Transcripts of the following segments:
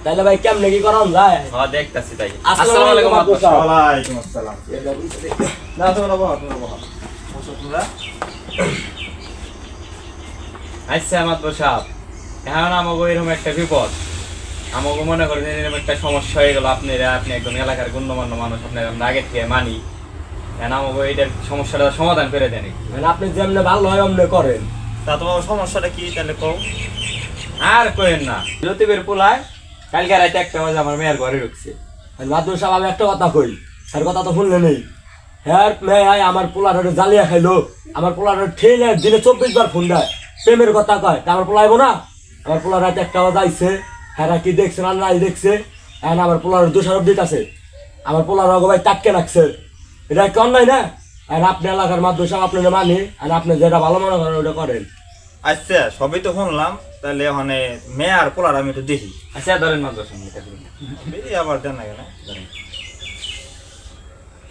তাহলে ভাই কেমনে কি করান যায়? হ্যাঁ দেখতাছি তাই। আসসালামু আলাইকুম মাদবর সাহেব। ওয়ালাইকুম আসসালাম। না তোমরা বসো বসো তোমরা। আচ্ছা মাদবর সাহেব, এখন আমাকে এরকম একটা বিপদ, আমাকে মনে করেন এরকম একটা সমস্যা হয়ে গেল। আপনি একজন এলাকার গণ্যমান্য মানুষ, আপনার আমরা আগে থেকে মানি। এখন আমাকে এইটার সমস্যাটা সমাধান করে দেন। মানে আপনি যেমনে ভালো হয় অমনে করেন। তা তোমার সমস্যাটা কি তাহলে কও? আর কইেন না, লতিফের পোলায় কালকে রাতে 1টা বাজে আমার মেয়ের ঘরে ঢুকছে। মাদবর সাহেব আমি একটা কথা কই, তার কথা তো শুনলে নেই। হ্যাঁ মেয়ে আমার পোলার জ্বালিয়া খাইলো, আমার পোলার ঠেলে দিনে 24 বার ফোন দেয়, প্রেমের কথা কয়। তা আমার পোলাইবো না? আমার পোলার রাতে 1টা বাজে আইছে, হ্যাঁ কি দেখছে না নাই দেখছে, এখন আমার পোলার দোষারোপ দিতেছে। আমার পোলার অগ ভাই টাটকে রাখছে, এটা কি অন্যায় না? আর আপনি এলাকার মাদবর সাহেব আপনি মানি, আর আপনি যেটা ভালো মনে করেন ওটা করেন। আচ্ছা সবই তো শুনলাম, তাহলে ওখানে মেয়ে আর পোলার আমি একটু দেখি। আচ্ছা ধরেন মাদবর সাহেব এটা করুন। বেরিয়ে আবার দেন না কেন?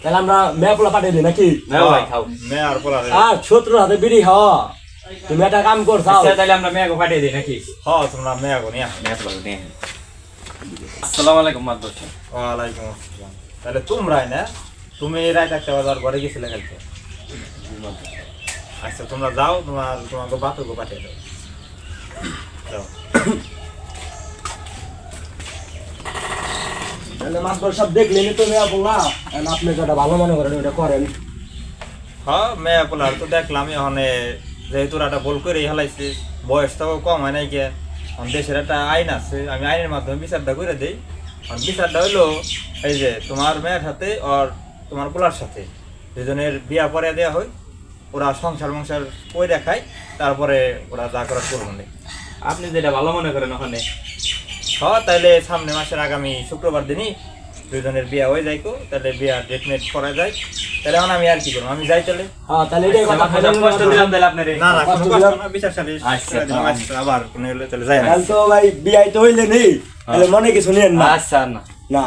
তাহলে আমরা মেয়ে পোলা পাঠিয়ে দিই নাকি? নাও ভাই খাও। মেয়ে আর পোলার আর শত্রুর হাতে বিড়ি খাওয়া, তুমি একটা কাম করছাও। আচ্ছা তাহলে আমরা মেয়েকে পাঠিয়ে দিই নাকি? তোমরা মেয়ে গো নিয়ে। আসসালামু আলাইকুম মাদবর সাহেব। ওয়ালাইকুম আসসালাম। তাহলে তোমরাই না, তুমি রাত 1টা বাজার ঘরে গেছিলে কালকে? আচ্ছা তোমরা যাও, তোমাকে বাপকে পাঠিয়ে দাও। যাও। তাহলে মাদবর সাহেব দেখলেনি তো মেয়ে পোলা, আর আপনি যেটা ভালো মনে করেন ওটা করেন। মেয়ে পোলার তো দেখলাম ওখানে, যেহেতু একটা ভুল করে হেলাইছে, বয়সটাও কম হয় নাই গিয়ে। দেশের একটা আইন আছে, আমি আইনের মাধ্যমে বিচারটা করে দিই। বিচারটা হইলো এই যে তোমার মেয়ের সাথে আর তোমার পোলার সাথে দুজনের বিয়া পরে দেওয়া হয়, ওরা সংসার করে দেখায়, তারপরে ওরা যা করার করবো না। আপনি যেটা ভালো মনে করেন ওখানে। তাইলে সামনে মাসের আগামী শুক্রবার দিনই দুজনের বিয়া হয়ে যায়, তাহলে বিয়া ডেটমেট করা যায়। তাহলে এখন আমি আর কি করবো, আমি যাই তাহলে। তাহলে এটাই কথা কষ্ট দিলাম তাহলে আপনার। না না কষ্ট কোনো দিলাম। কষ্ট না, বিচার সালিশ আচ্ছা, করে দিলাম। আচ্ছা, আবার কোনো হলে তাহলে যাই না। তাহলে তো ভাই বিয়াই তো হইলে নেই, তাহলে মনে কিছু নেন না। আচ্ছা না না